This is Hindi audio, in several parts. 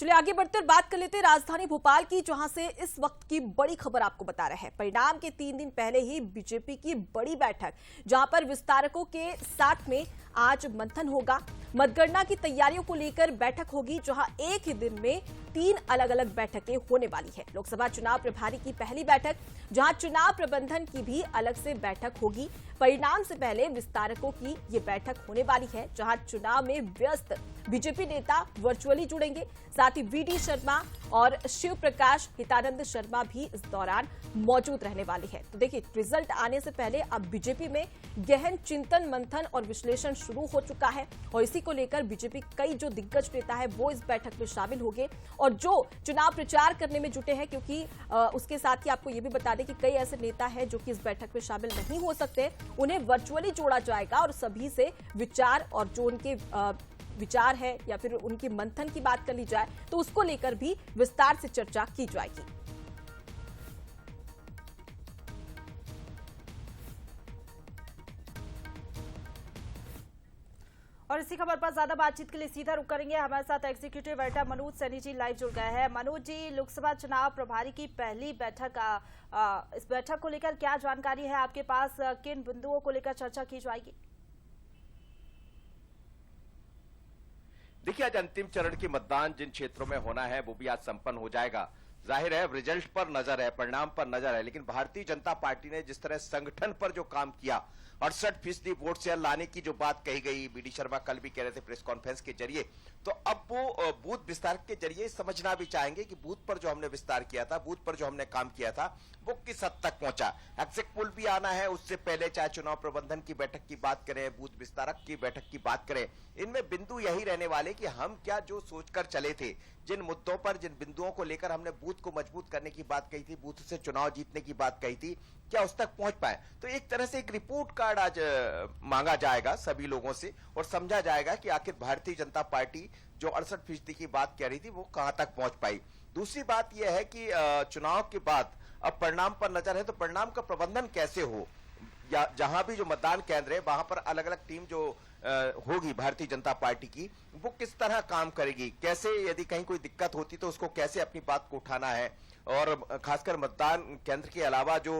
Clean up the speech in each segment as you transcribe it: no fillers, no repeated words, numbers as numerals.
चलिए आगे बढ़ते और बात कर लेते हैं राजधानी भोपाल की, जहां से इस वक्त की बड़ी खबर आपको बता रहे हैं। परिणाम के 3 दिन पहले ही बीजेपी की बड़ी बैठक, जहां पर विस्तारकों के साथ में आज मंथन होगा। मतगणना की तैयारियों को लेकर बैठक होगी, जहां एक ही दिन में 3 अलग अलग बैठकें होने वाली है। लोकसभा चुनाव प्रभारी की पहली बैठक, जहां चुनाव प्रबंधन की भी अलग से बैठक होगी। परिणाम से पहले विस्तारकों की ये बैठक होने वाली है, जहां चुनाव में व्यस्त बीजेपी नेता वर्चुअली जुड़ेंगे। साथ ही वीडी शर्मा और शिव प्रकाश हितानंद शर्मा भी इस दौरान मौजूद रहने वाले हैं। तो देखिए, रिजल्ट आने से पहले अब बीजेपी में गहन चिंतन मंथन और विश्लेषण शुरू हो चुका है, और इसी को लेकर बीजेपी कई जो दिग्गज नेता है वो इस बैठक में शामिल होंगे, और जो चुनाव प्रचार करने में जुटे हैं, क्योंकि उसके साथ ही आपको ये भी बता दें कि कई ऐसे नेता हैं जो कि इस बैठक में शामिल नहीं हो सकते, उन्हें वर्चुअली जोड़ा जाएगा और सभी से विचार और जो उनके विचार है या फिर उनकी मंथन की बात कर ली जाए तो उसको लेकर भी विस्तार से चर्चा की जाएगी। और इसी खबर पर ज्यादा बातचीत के लिए सीधा रुख करेंगे। हमारे साथ executive editor Manoj Saini ji live जुड़ गए हैं। मनोज जी, लोकसभा चुनाव प्रभारी की पहली बैठक, इस बैठक को लेकर क्या जानकारी है आपके पास? किन बिंदुओं को लेकर चर्चा की जाएगी? देखिए, आज अंतिम चरण की मतदान जिन क्षेत्रों में होना है वो भी आज संपन्न हो जाएगा। जाहिर है रिजल्ट पर नजर है, परिणाम पर नजर है, लेकिन भारतीय जनता पार्टी ने जिस तरह संगठन पर जो काम किया, 68% वोट शेयर लाने की जो बात कही गई, बीडी शर्मा कल भी कह रहे थे प्रेस कॉन्फ्रेंस के जरिए, तो अब वो बूथ विस्तार के जरिए समझना भी चाहेंगे कि बूथ पर जो हमने विस्तार किया था, बूथ पर जो हमने काम किया था, वो किस हद तक पहुंचा। एग्जिट पोल भी आना है, उससे पहले चाहे चुनाव प्रबंधन की बैठक की बात करें, बूथ विस्तारक की बैठक की बात करें, इनमें बिंदु यही रहने वाले कि हम क्या जो सोचकर चले थे, जिन मुद्दों पर, जिन बिंदुओं को लेकर हमने बूथ को मजबूत करने की बात कही थी, बूथ से चुनाव जीतने की बात कही थी, क्या उस तक पहुंच पाए। तो एक तरह से एक रिपोर्ट कार्ड आज मांगा जाएगा सभी लोगों से, और समझा जाएगा कि आखिर भारतीय जनता पार्टी जो 68% की बात कह रही थी वो कहां तक पहुंच पाई। दूसरी बात यह है कि चुनाव के बाद अब परिणाम पर नजर है, तो परिणाम का प्रबंधन कैसे हो, या जहां भी जो मतदान केंद्र है वहां पर अलग अलग टीम जो होगी भारतीय जनता पार्टी की, वो किस तरह काम करेगी, कैसे, यदि कहीं कोई दिक्कत होती तो उसको कैसे अपनी बात को उठाना है, और खासकर मतदान केंद्र के अलावा जो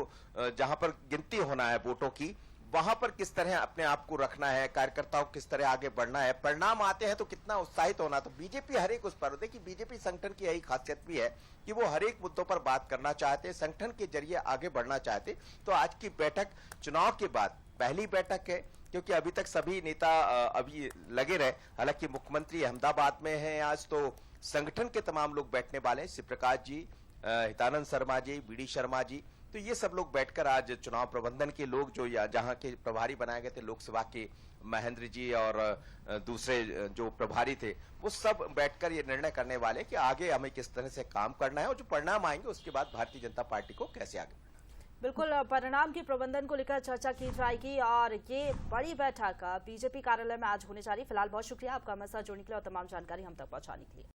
जहां पर गिनती होना है वोटों की, वहां पर किस तरह अपने आप को रखना है, कार्यकर्ताओं को किस तरह आगे बढ़ना है, परिणाम आते हैं तो कितना उत्साहित होना। तो बीजेपी हर एक उस पर होती है कि बीजेपी संगठन की यही खासियत भी है कि वो हर एक मुद्दों पर बात करना चाहते, संगठन के जरिए आगे बढ़ना चाहते। तो आज की बैठक चुनाव के बाद पहली बैठक है, क्योंकि अभी तक सभी नेता अभी लगे रहे। हालांकि मुख्यमंत्री अहमदाबाद में हैं आज, तो संगठन के तमाम लोग बैठने वाले हैं, शिव प्रकाश जी, हितानंद शर्मा जी, बीडी शर्मा जी, तो ये सब लोग बैठकर आज चुनाव प्रबंधन के लोग जो जहां के प्रभारी बनाए गए थे, लोकसभा के महेंद्र जी और दूसरे जो प्रभारी थे, वो सब बैठकर ये निर्णय करने वाले कि आगे हमें किस तरह से काम करना है, और जो परिणाम आएंगे उसके बाद भारतीय जनता पार्टी को कैसे आगे। बिल्कुल, परिणाम के प्रबंधन को लेकर चर्चा की जाएगी, और ये बड़ी बैठक बीजेपी कार्यालय में आज होने जा रही है। फिलहाल बहुत शुक्रिया आपका हमारे साथ जुड़ने के लिए और तमाम जानकारी हम तक पहुंचाने के लिए।